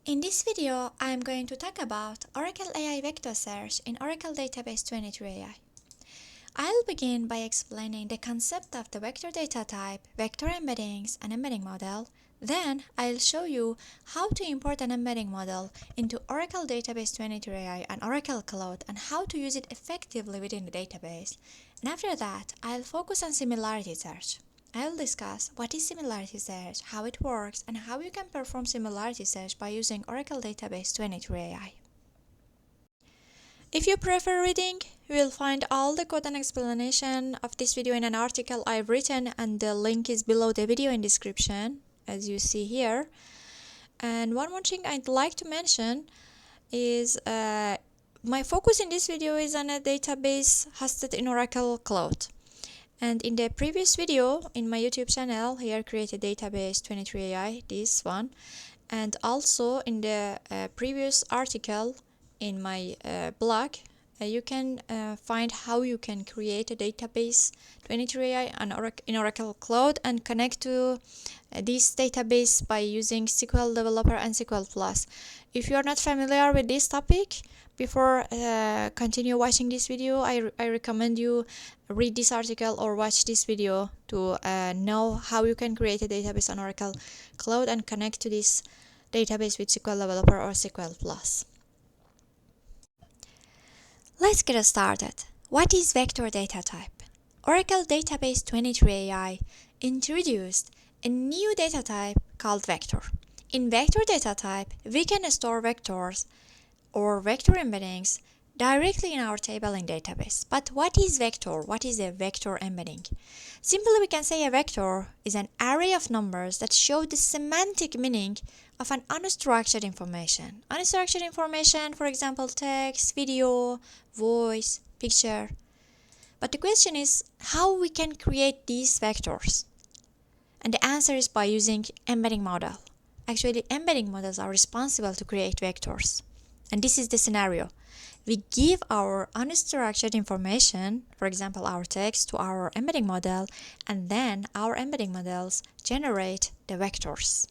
In this video, I am going to talk about Oracle AI Vector Search in Oracle Database 23AI. I'll begin by explaining the concept of the vector data type, vector embeddings, and embedding model. Then, I'll show you how to import an embedding model into Oracle Database 23AI and Oracle Cloud and how to use it effectively within the database. And after that, I'll focus on similarity search. I'll discuss what is similarity search, how it works, and how you can perform similarity search by using Oracle Database 23AI. If you prefer reading, you will find all the code and explanation of this video in an article I've written, and the link is below the video in description, as you see here. And one more thing I'd like to mention is my focus in this video is on a database hosted in Oracle Cloud. And in the previous video in my YouTube channel, here created database 23AI, this one, and also in the previous article in my blog, you can find how you can create a database 23AI in Oracle Cloud and connect to this database by using SQL Developer and SQL Plus. If you are not familiar with this topic, before continue watching this video, I recommend you read this article or watch this video to know how you can create a database on Oracle Cloud and connect to this database with SQL Developer or SQL Plus. Let's get started. What is vector data type? Oracle Database 23AI introduced a new data type called vector. In vector data type, we can store vectors or vector embeddings directly in our table in database. But what is vector? What is a vector embedding? Simply, we can say a vector is an array of numbers that show the semantic meaning of an unstructured information. Unstructured information, for example, text, video, voice, picture. But the question is how we can create these vectors. And the answer is by using embedding model. Actually, embedding models are responsible to create vectors. And this is the scenario. We give our unstructured information, for example, our text, to our embedding model, and then our embedding models generate the vectors.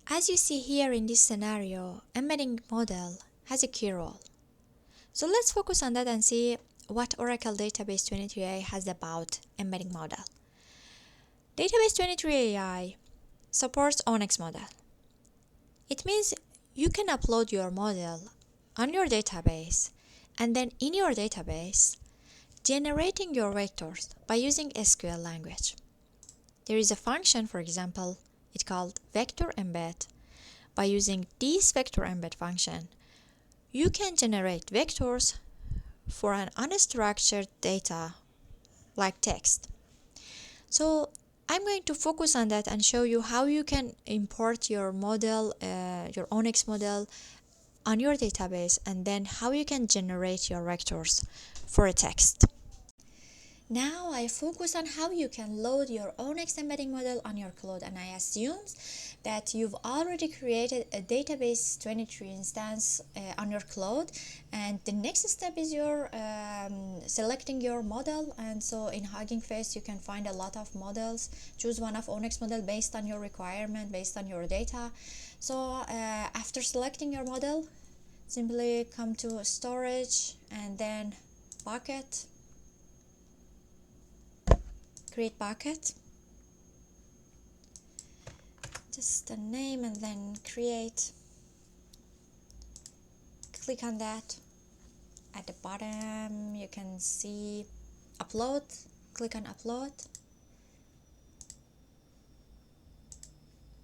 As you see here in this scenario, embedding model has a key role. So let's focus on that and see what Oracle Database 23AI has about embedding model. Database 23AI supports ONNX model. It means you can upload your model on your database and then in your database generating your vectors by using SQL language. There is a function, for example, it's called vector embed. By using this vector embed function, you can generate vectors for an unstructured data like text. So I'm going to focus on that and show you how you can import your model, your ONNX model on your database, and then how you can generate your vectors for a text. Now I focus on how you can load your ONNX embedding model on your cloud, and I assume that you've already created a database 23 instance on your cloud, and the next step is your selecting your model. And so in Hugging Face you can find a lot of models. Choose one of ONNX model based on your requirement, based on your data. So after selecting your model, simply come to storage and then bucket, create bucket, just a name and then create. Click on that. At the bottom you can see upload. Click on upload.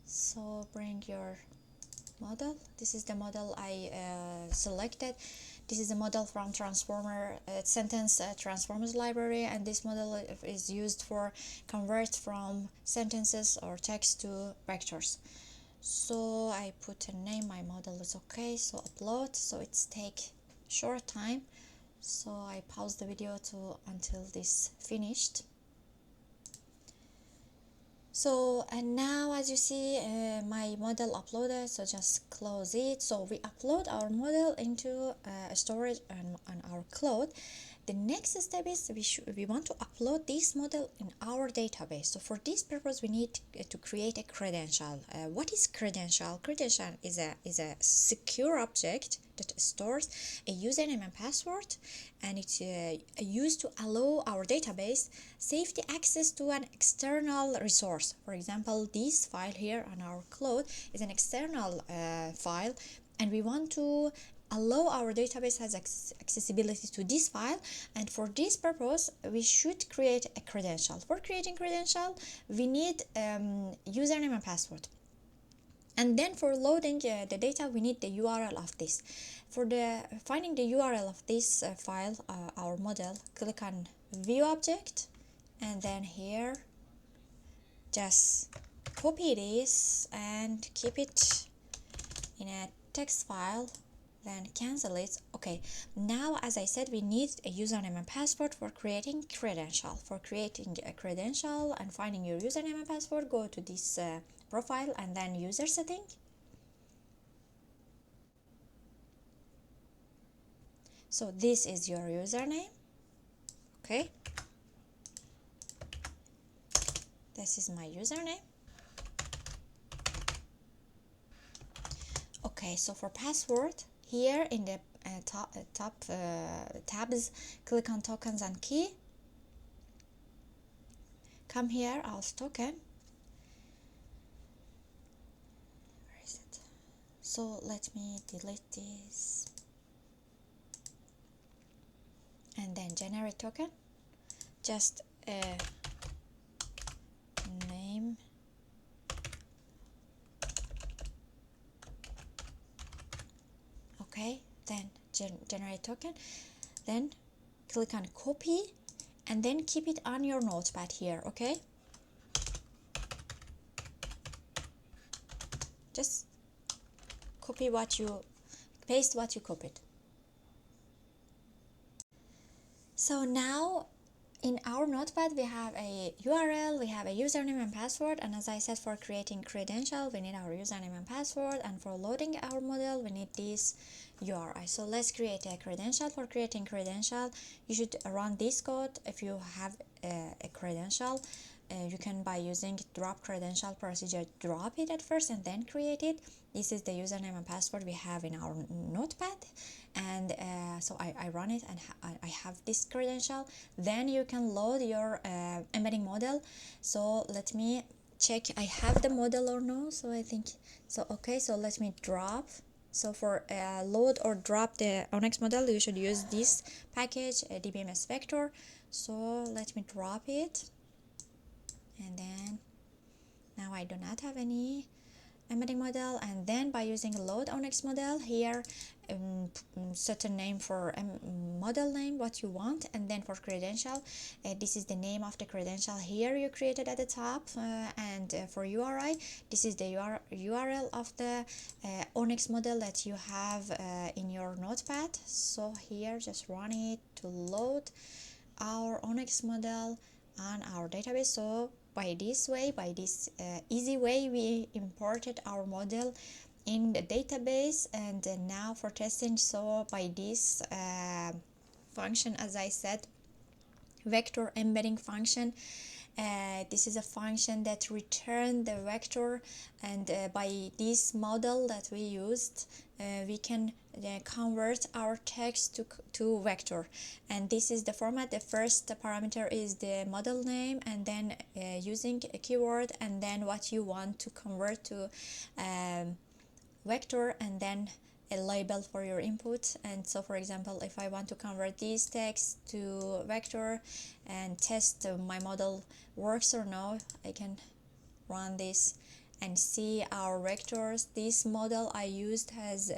So bring your model. This is the model I selected. This is a model from Transformer sentence transformers library, and this model is used for convert from sentences or text to vectors. So I put a name, my model is okay, so upload. So it's take short time, so I pause the video until this finished. So and now as you see my model uploaded, so just close it. So we upload our model into storage on our cloud, The next step is we want to upload this model in our database. So for this purpose, we need to create a credential. What is credential? Credential is a secure object that stores a username and password, and it's used to allow our database safety access to an external resource. For example, this file here on our cloud is an external file, and we want to allow our database has accessibility to this file, and for this purpose we should create a credential. For creating credential, we need username and password, and then for loading the data, we need the URL of this. For the finding the URL of this file, our model, click on view object, and then here just copy this and keep it in a text file, then cancel it. Okay, now as I said, we need a username and password for creating credential. For creating a credential and finding your username and password, go to this profile and then user setting. So this is your username. Okay, this is my username. Okay, so for password, here in the top tabs, click on tokens and key. Come here, als token. Where is it? So let me delete this. And then generate token. Just a name. Okay, then generate token, then click on copy and then keep it on your notepad here. Okay, just copy what you paste, what you copied. So now in our notepad we have a URL, we have a username and password, and as I said, for creating credential we need our username and password, and for loading our model we need this URI. So let's create a credential. For creating credential, you should run this code. If you have a credential, you can, by using drop credential procedure, drop it at first and then create it. This is the username and password we have in our notepad, and so I run it and I have this credential. Then you can load your embedding model. So let me check I have the model or no. So I think so. Okay, so let me drop. So for load or drop the ONNX model, you should use this package, DBMS vector. So let me drop it, and then now I do not have any embedding model. And then by using load ONNX model here, set a name for model name, what you want, and then for credential, this is the name of the credential here you created at the top, and for URI, this is the URL of the ONNX model that you have in your notepad. So here just run it to load our ONNX model on our database. So by this easy way, we imported our model in the database, and now for testing, so by this function, as I said, vector embedding function, this is a function that return the vector, and by this model that we used, we can convert our text to vector, and this is the format. The first parameter is the model name, and then using a keyword, and then what you want to convert to vector, and then a label for your input. And so for example, if I want to convert this text to vector and test my model works or no, I can run this and see our vectors. This model I used has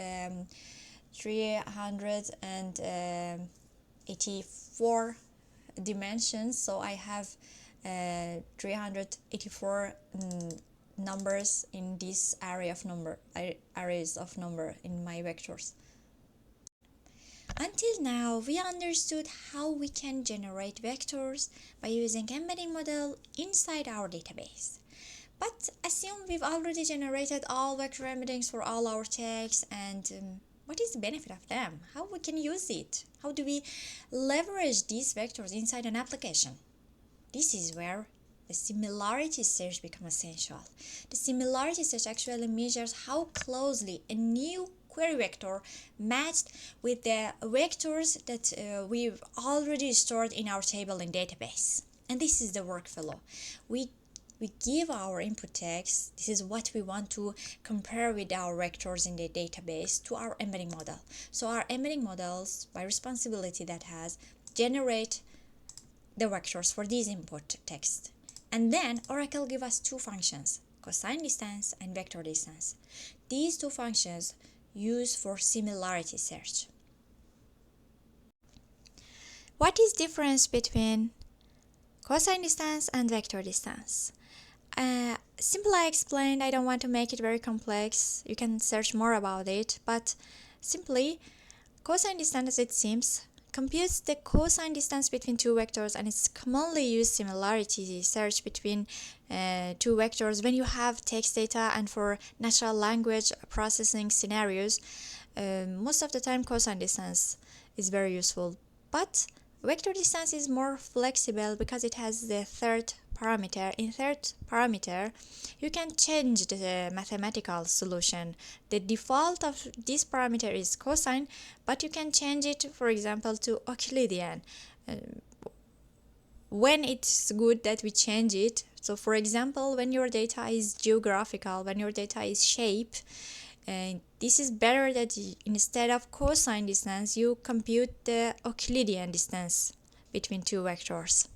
384 dimensions, so I have 384 numbers in this arrays of number in my vectors. Until now, we understood how we can generate vectors by using embedding model inside our database. But assume we've already generated all vector embeddings for all our text, and what is the benefit of them? How we can use it? How do we leverage these vectors inside an application? This is where the similarity search becomes essential. The similarity search actually measures how closely a new query vector matched with the vectors that we've already stored in our table in database. And this is the workflow. We give our input text. This is what we want to compare with our vectors in the database to our embedding model. So our embedding models, by responsibility that has, generate the vectors for these input text. And then Oracle give us two functions, cosine distance and vector distance. These two functions used for similarity search. What is difference between cosine distance and vector distance? Simply I explained, I don't want to make it very complex. You can search more about it, but simply cosine distance, as it seems, computes the cosine distance between two vectors, and it's commonly used similarity search between two vectors when you have text data and for natural language processing scenarios. Most of the time cosine distance is very useful, but vector distance is more flexible because it has the third parameter. In third parameter, you can change the mathematical solution. The default of this parameter is cosine, but you can change it, for example, to Euclidean. When it's good that we change it. So, for example, when your data is geographical, when your data is shape, and this is better that instead of cosine distance, you compute the Euclidean distance between two vectors.